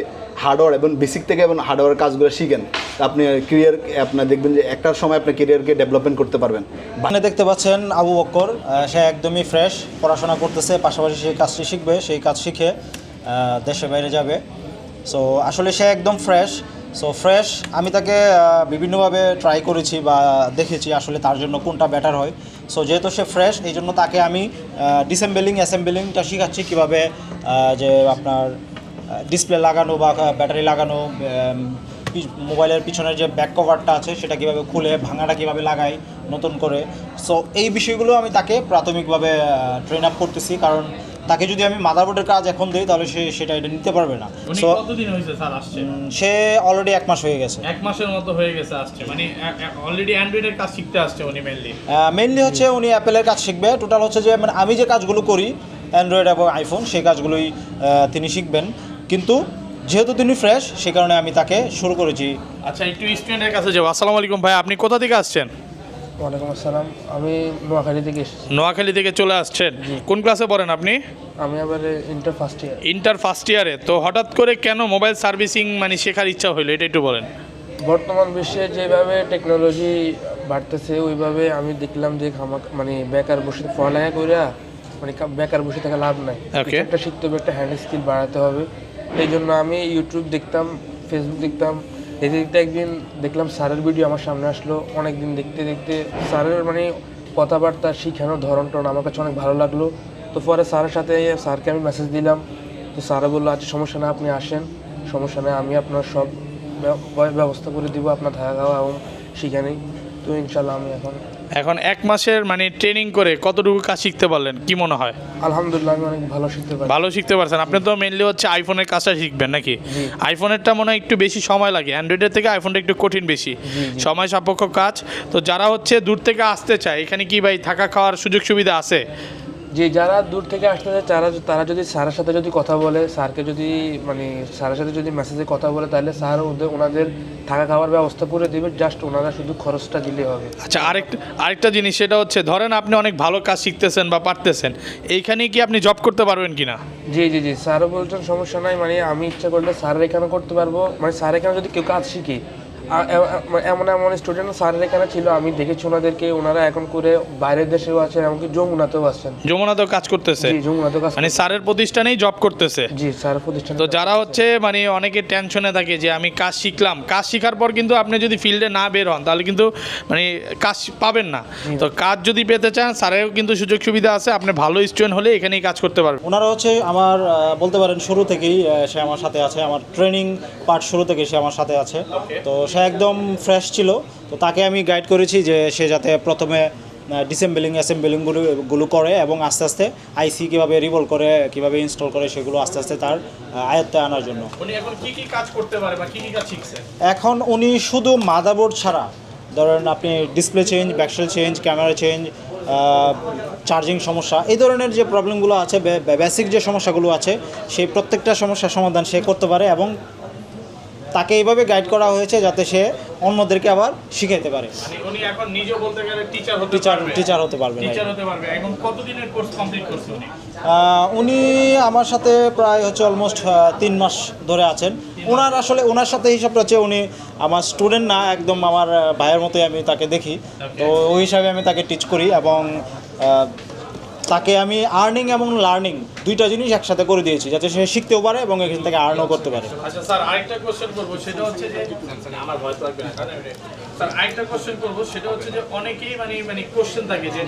হার্ডওয়্যার এবং বেসিক থেকে এবং হার্ডওয়্যার কাজগুলো শিখেন, আপনি ক্যারিয়ার আপনার দেখবেন যে একটার সময় আপনার ক্যারিয়ারকে ডেভেলপমেন্ট করতে পারবেন। এখানে দেখতে পাচ্ছেন আবু বক্কর, সে একদমই ফ্রেশ, পড়াশোনা করতেছে, পাশাপাশি সেই কাজটি শিখবে, সেই কাজ শিখে দেশে বাইরে যাবে। সো আসলে সে একদম ফ্রেশ। সো ফ্রেশ, আমি তাকে বিভিন্নভাবে ট্রাই করেছি বা দেখেছি আসলে তার জন্য কোনটা বেটার হয়। সো যেহেতু সে ফ্রেশ, এই জন্য তাকে আমি ডিসেম্বলিং অ্যাসেম্বলিংটা শেখাচ্ছি, কীভাবে যে আপনার ডিসপ্লে লাগানো বা ব্যাটারি লাগানো, মোবাইলের পিছনের যে ব্যাক কভারটা আছে সেটা কীভাবে খুলে ভাঙাটা কীভাবে লাগাই নতুন করে। সো এই বিষয়গুলো আমি তাকে প্রাথমিকভাবে ট্রেন আপ করতেছি, কারণ তাকে যদি আমি মাদারবোর্ডের কাজ এখন দিই তাহলে সে সেটা এটা নিতে পারবে না। উনি সো কতদিন হয়েছে স্যার আসছে? সে অলরেডি 1 মাস হয়ে গেছে। 1 মাসের মতো হয়ে গেছে আসছে, মানে অলরেডি অ্যান্ড্রয়েডের কাজ শিখতে আসছে উনি মেইনলি হচ্ছে উনি অ্যাপেলের কাজ শিখবে। টোটাল হচ্ছে যে মানে আমি যে কাজগুলো করি অ্যান্ড্রয়েড এবং আইফোন, সেই কাজগুলোই তিনি শিখবেন। কিন্তু যেহেতু তিনি ফ্রেশ, সে কারণে আমি তাকে শুরু করেছি। আচ্ছা, একটু স্টুডেন্টের কাছে যাবো। আসসালামু আলাইকুম ভাই, আপনি কোথা থেকে আসছেন? ওয়ালাইকুম আসসালাম, আমি নোয়াখালী থেকে এসেছি। নোয়াখালী থেকে চলে আসছেন। কোন ক্লাসে পড়েন আপনি? আমি আবার inter first year. Inter first ইয়ারে। তো হঠাৎ করে কেন মোবাইল সার্ভিসিং মানে শেখার ইচ্ছা হলো, এটা একটু বলেন। বর্তমান বিশ্বে যেভাবে টেকনোলজি বাড়তেছে ওইভাবে আমি দেখলাম যে মানে বেকার বসে পড়ালেখা কইরা মানে বেকার বসে থাকা লাভ নাই, Okay. একটা শিখতে হবে, একটা হ্যান্ড স্কিল বাড়াতে হবে। এই জন্য আমি ইউটিউব দেখতাম, ফেসবুক দেখতাম। দেখতে দেখতে একদিন দেখলাম স্যারের ভিডিও আমার সামনে আসলো। অনেক দিন দেখতে দেখতে স্যারের মানে কথাবার্তা, শিখানোর ধরনটা আমার কাছে অনেক ভালো লাগলো। তো পরে স্যারকে আমি মেসেজ দিলাম। তো স্যারে বললো আচ্ছা সমস্যা না, আপনি আসেন, সমস্যা নেই, আমি আপনার সব ব্যবস্থা করে দিব, আপনার থাকা খাওয়া এবং শিখানি। তো ইনশাল্লাহ আমি এখন 1 মাসের মানে ট্রেনিং করে কতটুকু কাজ শিখতে পারলেন, কি মনে হয়? আলহামদুলিল্লাহ আমি অনেক ভালো শিখতে পারি। ভালো শিখতে পারছেন। আপনি তো মেইনলি হচ্ছে আইফোনের কাজটা শিখবেন নাকি? আইফোনেরটা মনে হয় একটু বেশি সময় লাগে, অ্যান্ড্রয়েডের থেকে আইফোনটা একটু কঠিন বেশি, সময় সাপেক্ষ কাজ। তো যারা হচ্ছে দূর থেকে আসতে চায়, এখানে কি ভাই থাকা খাওয়ার সুযোগ সুবিধা আছে? যে যারা দূর থেকে আসতে চায় তারা যদি স্যারের সাথে যদি কথা বলে, স্যারকে যদি মানে স্যারের সাথে যদি মেসেজে কথা বলে, তাহলে স্যার ওনাদের থাকা খাওয়ার ব্যবস্থা করে দেবে, জাস্ট ওনারা শুধু খরচটা দিলে হবে। আচ্ছা, আরেকটা জিনিস, সেটা হচ্ছে ধরেন আপনি অনেক ভালো কাজ শিখতেছেন বা পারতেছেন, এইখানে কি আপনি জব করতে পারবেন কিনা? জি জি জি, স্যারও বলছেন সমস্যা নাই, মানে আমি ইচ্ছা করলে স্যারের এখানে করতে পারবো। মানে স্যার এখানে যদি কেউ কাজ শিখি, এমন এমন স্টুডেন্ট স্যারের এখানে ছিল, আমি দেখেছি ওনাদেরকে, ওনারা এখন করে বাইরের দেশেও আছেন, এমনকি যমুনাতেও আছেন। যমুনাতেও কাজ করতেছে? জি, যমুনাতেও কাজ, মানে স্যারের প্রতিষ্ঠানেই জব করতেছে? জি, স্যারের প্রতিষ্ঠান। তো যারা হচ্ছে মানে অনেকে টেনশনে থাকে যে আমি কাজ শিখলাম, কাজ শেখার পর কিন্তু আপনি যদি ফিল্ডে না বের হন তাহলে কিন্তু মানে কাজ পাবেন না। তো কাজ যদি পেতে চান, স্যারেরও কিন্তু সুযোগ সুবিধা আছে, আপনি ভালো স্টুডেন্ট হলে এখানেই কাজ করতে পারবেন। ওনারা হচ্ছে আমার বলতে পারেন শুরু থেকেই সে আমার সাথে আছে, আমার ট্রেনিং পার্ট শুরু থেকে সে আমার সাথে আছে। তো সে একদম ফ্রেশ ছিল। তো তাকে আমি গাইড করেছি যে সে যাতে প্রথমে অ্যাসেম্বলিংগুলো করে এবং আস্তে আস্তে আইসি কীভাবে রিভলভ করে, কীভাবে ইনস্টল করে, সেগুলো আস্তে আস্তে তার আয়ত্তে আনার জন্য। উনি এখন কি কি কাজ করতে পারে বা কি কি কাজ শিখছে? এখন উনি শুধু মাদারবোর্ড ছাড়া, ধরেন আপনি display change, back shell change, camera change, charging সমস্যা, এই ধরনের যে প্রবলেমগুলো আছে, বেসিক যে সমস্যাগুলো আছে, সেই প্রত্যেকটা সমস্যার সমাধান সে করতে পারে। এবং তাকে এইভাবে গাইড করা হয়েছে যাতে সে অন্যদেরকে আবার শিখাইতে পারে। মানে উনি এখন নিজে বলতে গেলে টিচার হতে পারবে। এখন কতদিনের কোর্স কমপ্লিট করছে উনি? উনি আমার সাথে প্রায় হচ্ছে অলমোস্ট 3 মাস ধরে আছেন। ওনার সাথে হিসাবটা হচ্ছে উনি আমার স্টুডেন্ট না, একদম আমার ভাইয়ের মতোই আমি তাকে দেখি। তো ওই হিসাবে আমি তাকে টিচ করি এবং তাকে আমি আর্নিং এবং লার্নিং দুইটা জিনিস একসাথে করে দিয়েছি, যাতে সে শিখতেও পারে এবং এখান থেকে আর্নও করতে পারে। আচ্ছা স্যার, আরেকটা কোশ্চেন করবো, সেটা হচ্ছে যে আমার ভয় লাগবে না স্যার, আরেকটা কোশ্চেন করবো, সেটা হচ্ছে যে অনেকেই মানে কোশ্চেন থাকে যে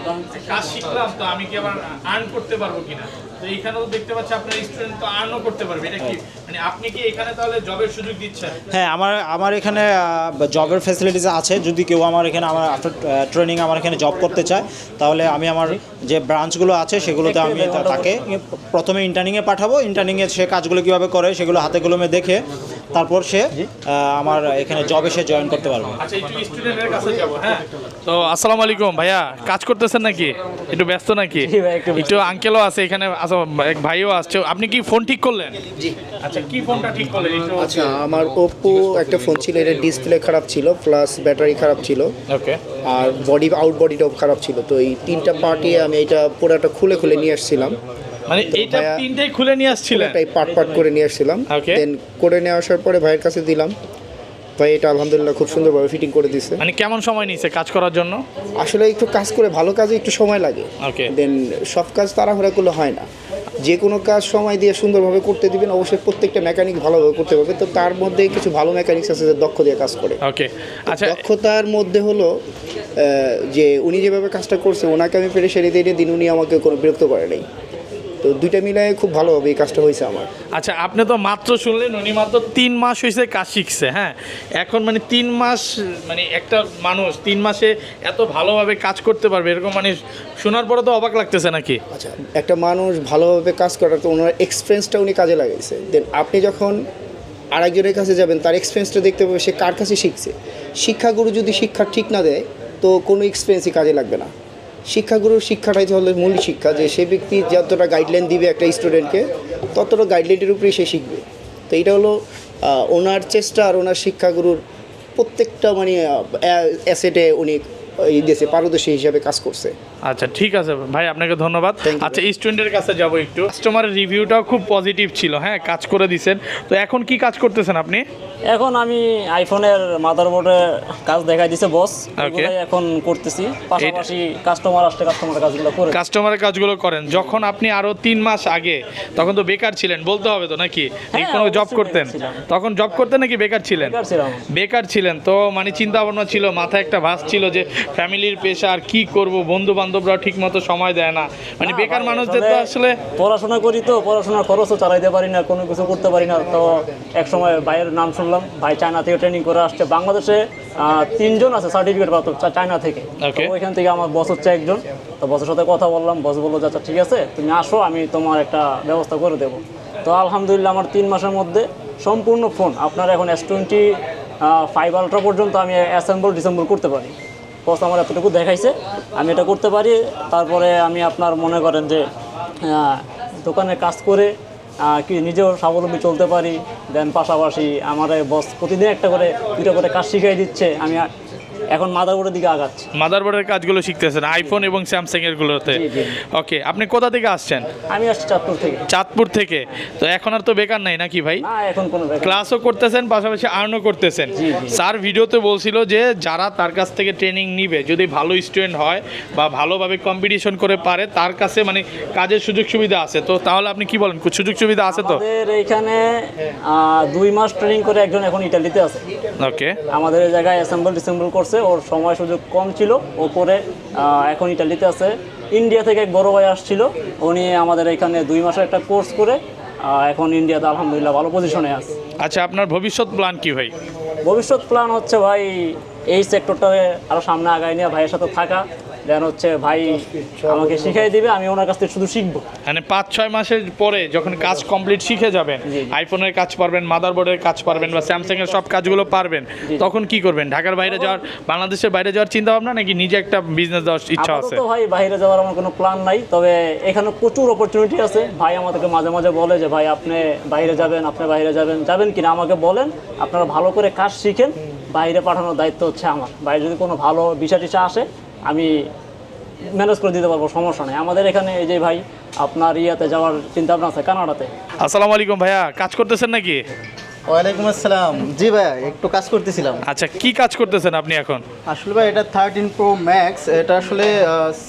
কাজ শিখলাম তো আমি কি আবার আর্ন করতে পারবো কিনা। তো এখানেও দেখতে পাচ্ছি আপনার স্টুডেন্ট তো আর্নও করতে পারবে, এটা কি মানে আপনি কি এখানে তাহলে জবের সুযোগ দিচ্ছেন? হ্যাঁ, আমার এখানে জবের ফ্যাসিলিটিস আছে। যদি কেউ আমার এখানে আমার আফটার ট্রেনিং আমার এখানে জব করতে চায়, তাহলে আমি আমার যে ব্রাঞ্চগুলো আছে সেগুলোতে আমি তাকে প্রথমে ইন্টার্নিংয়ে পাঠাবো। ইন্টার্নিংয়ে সে কাজগুলো কীভাবে করে সেগুলো হাতে কলমে দেখে তারপর সে আমার এখানে জবে সে জয়েন করতে পারবে। আচ্ছা, একটু স্টুডেন্টের কাছে যাবো। হ্যাঁ, তো আসসালামু আলাইকুম ভাইয়া, কাজ করতেছেন নাকি? একটু ব্যস্ত নাকি? একটু আঙ্কেলও আছে এখানে, এক ভাইও আসছে। আপনি কি ফোন ঠিক করলেন? জি। আচ্ছা, কি ফোনটা ঠিক করলেন? আচ্ছা, আমার ওপ্পো একটা ফোন ছিল, এটা ডিসপ্লে খারাপ ছিল, প্লাস ব্যাটারি খারাপ ছিল, ওকে, আর আউট বডিটাও খারাপ ছিল। তো এই 3টা পার্টি আমি এটা পুরোটা খুলে নিয়ে আসছিলাম। মানে এইটা ভাইয়া- তিনটাই খুলে নিয়ে আসছিলেন? পুরোটাই পাট করে নিয়ে আসছিলাম। Okay. দেন করে নিয়ে আসার পরে ভাইয়ের কাছে দিলাম, ভাই এটা আলহামদুলিল্লাহ খুব সুন্দরভাবে ফিটিং করে দিছে। মানে কেমন সময় নিয়েছে কাজ করার জন্য? আসলে একটু কাজ করে ভালো কাজে একটু সময় লাগে। Okay. দেন সব কাজ তাড়াহুড়া করলে হয় না, যে কোনো কাজ সময় দিয়ে সুন্দরভাবে করতে দিবেন। অবশ্যই প্রত্যেকটা মেকানিক ভালোভাবে করতে পারবে, তো তার মধ্যে কিছু ভালো মেকানিক্স আছে যে দক্ষ দিয়ে কাজ করে। ওকে, আচ্ছা দক্ষতার মধ্যে হলো যে উনি যেভাবে কাজটা করছে, ওনাকে আমি প্রেশারি দিয়ে দিন, উনি আমাকে কোনো বিরক্ত করে নাই। তো দুইটা মিলায় খুব ভালোভাবে এই কাজটা হয়েছে আমার। আচ্ছা, আপনি তো মাত্র শুনলেন উনি মাত্র 3 মাস হয়েছে কাজ শিখছে। হ্যাঁ, এখন মানে 3 মাস মানে একটা মানুষ 3 মাসে এত ভালোভাবে কাজ করতে পারবে এরকম মানে শোনার পরে তো অবাক লাগতেছে নাকি? আচ্ছা, একটা মানুষ ভালোভাবে কাজ করার তো ওনার এক্সপিরিয়েন্সটা উনি কাজে লাগাইছে। দেন আপনি যখন আরেকজনের কাছে যাবেন, তার এক্সপিরিয়েন্সটা দেখতে পাবে সে কার কাছে শিখছে। শিক্ষাগুরু যদি শিক্ষা ঠিক না দেয়, তো কোনো এক্সপিরিয়েন্সই কাজে লাগবে না। শিক্ষাগুরুর শিক্ষাটাই হলো মূল শিক্ষা, যে সে ব্যক্তি যতটা গাইডলাইন দিবে একটা স্টুডেন্টকে, ততটা গাইডলাইনের উপরেই সে শিখবে। তো এইটা হলো ওনার চেষ্টা, আর ওনার শিক্ষাগুরুর প্রত্যেকটা মানে অ্যাসেটে উনি এই দেশে পারদর্শী হিসাবে কাজ করছে। আচ্ছা, ঠিক আছে ভাই, আপনাকে ধন্যবাদ। Thank you, আচ্ছা, স্টুডেন্টের কাছে যাব একটু। কাস্টমারের রিভিউটাও খুব পজিটিভ ছিল। হ্যাঁ, কাজ করে দিছেন। তো এখন কি কাজ করতেছেন আপনি? এখন আমি আইফোনের মাদারবোর্ডে কাজ দেখাই দিছে বস, ওগুলাই এখন করতেছি। পাশাপাশি কাস্টমার আসলে কাস্টমারের কাজগুলো করে। কাস্টমারের কাজগুলো করেন। যখন আপনি আরো 3 মাস আগে, তখন তো বেকার ছিলেন বলতে হবে তো নাকি? হ্যাঁ, কোনো জব অবশ্যই করতেন? বেকার ছিলাম। তখন জব করতেন নাকি বেকার ছিলেন? বেকার ছিলাম। বেকার ছিলেন তো মানে চিন্তা ভাবনা ছিল, মাথায় একটা ভাস ছিল যে ফ্যামিলির পেশার কি করব, বন্ধু বান্ধবরা ঠিক মতো সময় দেয় না, মানে না বেকার ভাই, মানুষদের তো আসলে পড়াশোনা করি, তো পড়াশোনার খরচও চালাইতে পারি না, কোনো কিছু করতে পারি না। তো এক সময় ভাইয়ের নাম শুনলাম, ভাই চায়না থেকে ট্রেনিং করে আসছে। বাংলাদেশে 3 জন আছে সার্টিফিকেট প্রাপ্ত চায়না থেকে। Okay. তো ওইখান থেকে আমার বস হচ্ছে একজন। তো বসের সাথে কথা বললাম, বস বললো যে আচ্ছা ঠিক আছে, তুমি আসো, আমি তোমার একটা ব্যবস্থা করে দেবো। তো আলহামদুলিল্লাহ আমার 3 মাসের মধ্যে সম্পূর্ণ ফোন আপনার এখন S25 আলট্রা পর্যন্ত আমি ডিসেম্বল করতে পারি। বস আমার এতটুকু দেখাইছে, আমি এটা করতে পারি। তারপরে আমি আপনার মনে করেন যে দোকানে কাজ করে কি নিজেও স্বাবলম্বী চলতে পারি। দেন পাশাপাশি আমার বস প্রতিদিন একটা করে 2টা করে কাজ শিখিয়ে দিচ্ছে। আমি এখন মাদারবোর্ডের দিকে আগাচ্ছি। মাদারবোর্ডের কাজগুলো শিখতেছেন আইফোন এবং স্যামসাং এর গুলোতে? জি, জি। ওকে, আপনি কোথা থেকে আসছেন? আমি আসছি চাঁদপুর থেকে। চাঁদপুর থেকে। তো এখন আর তো বেকার নাই নাকি ভাই? না, এখন কোনো ব্যাপার না। ক্লাসও করতেছেন, পাশাপাশি আর্নও করতেছেন। জি, জি। স্যার ভিডিওতে বলছিল যে যারা তার কাছ থেকে ট্রেনিং নিবে, যদি ভালো স্টুডেন্ট হয় বা ভালোভাবে কম্পিটিশন করে পারে, তার কাছে মানে কাজের সুযোগ সুবিধা আছে। তো তাহলে আপনি কি বলেন, সুযোগ সুবিধা আছে তো? আমাদের এইখানে 2 মাস ট্রেনিং করে একজন এখন ইটালিতে আছে। ওকে, আমাদের এই জায়গায় ডিসেম্বল করছে, ওর সময় সুযোগ কম ছিল, ও করে এখন ইটালিতে আছে। ইন্ডিয়া থেকে এক বড় ভাই আসছিল, উনি আমাদের এখানে 2 মাসের একটা কোর্স করে এখন ইন্ডিয়াতে আলহামদুলিল্লাহ ভালো পজিশনে আছে। আচ্ছা, আপনার ভবিষ্যৎ প্ল্যান কি ভাই? ভবিষ্যৎ প্ল্যান হচ্ছে ভাই এই সেক্টরটাকে আরও সামনে আগায় নিয়ে ভাইয়ের সাথে থাকা। দেন হচ্ছে ভাই আমাকে শিখাই দিবে, আমি ওনার কাছ থেকে শুধু শিখবো। মানে 5-6 মাসের পরে যখন কাজ কমপ্লিট শিখে যাবেন, আইফোনের কাজ পারবেন, মাদারবোর্ডের কাজ পারবেন, বা স্যামসাং এর সব কাজগুলো পারবেন, তখন কি করবেন? ঢাকার বাইরে যাওয়ার, বাংলাদেশের বাইরে যাওয়ার চিন্তা ভাবনা, নাকি নিজে একটা বিজনেস দেওয়ার ইচ্ছা আছে? আপাতত ভাই বাইরে যাওয়ার আমার কোনো প্ল্যান নাই, তবে এখানে প্রচুর অপরচুনিটি আছে। ভাই আমাদেরকে মাঝে মাঝে বলে যে ভাই আপনি বাইরে যাবেন কিনা আমাকে বলেন, আপনারা ভালো করে কাজ শিখেন, বাইরে পাঠানোর দায়িত্ব হচ্ছে আমার। বাইরে যদি কোনো ভালো বিষয় আসে আমি ম্যানেজ করে দিতে পারবো, সমস্যা নেই। আমাদের এখানে এই যে ভাই আপনার ইয়াতে যাওয়ার চিন্তা ভাবনা আছে, কানাডাতে। আসসালামু আলাইকুম ভাইয়া, কাজ করতেছেন নাকি? ওয়ালাইকুম আসসালাম। জি ভাই, একটু কাজ করতেছিলাম। আচ্ছা, কি কাজ করতেছেন আপনি এখন? আসলে ভাই এটা 13 Pro Max, এটা আসলে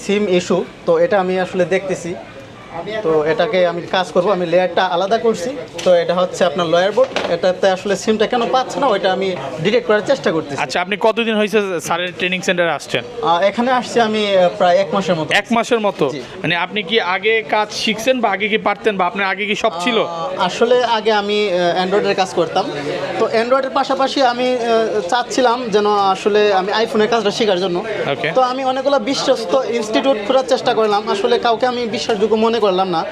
সিম ইস্যু, তো এটা আমি আসলে দেখতেছি। তো এটাকে আমি কাজ করব, আমি লেয়ারটা আলাদা করছি। তো এটা হচ্ছে আপনার লয়ার বোর্ড, এটাতে আসলে সিমটা কেন পাচ্ছে না ওইটা আমি ডিটেক্ট করার চেষ্টা করতেছি। আচ্ছা, আপনি কতদিন হয়েছে স্যারের ট্রেনিং সেন্টারে আসছেন? এখানে আসছি আমি প্রায় 1 মাসের মতো। 1 মাসের মতো? জি। মানে আপনি কি আগে কাজ শিখছেন, বা আগে কি পারতেন, বা আপনার আগে কি সব ছিল? আসলে আগে আমি অ্যান্ড্রয়েডের কাজ করতাম, তো অ্যান্ড্রয়েডের পাশাপাশি আমি চাচ্ছিলাম যেন আসলে আমি আইফোনের কাজটা শেখার জন্য। Okay. তো আমি অনেকগুলো বিশ্বস্ত ইনস্টিটিউট খোঁজার চেষ্টা করলাম, আসলে কাউকে আমি বিশ্বাসযোগ্য মনে করলাম না।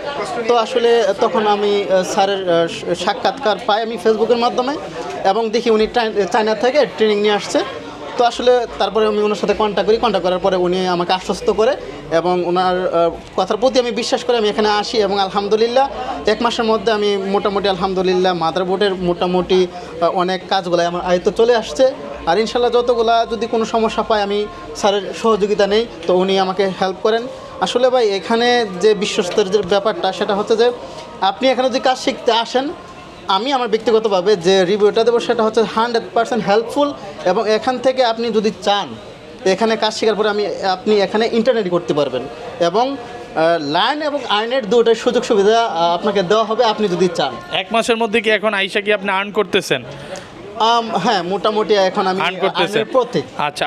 তো আসলে তখন আমি স্যারের সাক্ষাৎকার পাই আমি ফেসবুকের মাধ্যমে, এবং দেখি উনি চায়না থেকে ট্রেনিং নিয়ে আসছে। তো আসলে তারপরে আমি ওনার সাথে কন্ট্যাক্ট করার পরে উনি আমাকে আশ্বস্ত করে, এবং ওনার কথার প্রতি আমি বিশ্বাস করে আমি এখানে আসি, এবং আলহামদুলিল্লাহ 1 মাসের মধ্যে আমি মোটামুটি আলহামদুলিল্লাহ মাদারবোর্ডের মোটামুটি অনেক কাজগুলো আমার আয়ত্তে চলে আসছে। আর ইনশাল্লাহ যতগুলা যদি কোনো সমস্যা পাই আমি স্যারের সহযোগিতা নেই, তো উনি আমাকে হেল্প করেন, আসলে ভাই এখানে যে বিশ্বস্তর যে ব্যাপারটা সেটা হচ্ছে যে আপনি এখানে যদি কাজ শিখতে আসেন, আমি আমার ব্যক্তিগতভাবে যে রিভিউটা দেবো সেটা হচ্ছে 100% হেল্পফুল। এবং এখান থেকে আপনি যদি চান এখানে কাজ শেখার পরে আপনি এখানে ইন্টারনেট করতে পারবেন এবং লার্ন এবং আর্নের দুটোই সুযোগ সুবিধা আপনাকে দেওয়া হবে আপনি যদি চান। 1 মাসের মধ্যে কি এখন আইসা কি আপনি আর্ন করতেছেন? হ্যাঁ, মোটামুটি এখন আমি আর্ন করতেছেন প্রত্যেক আচ্ছা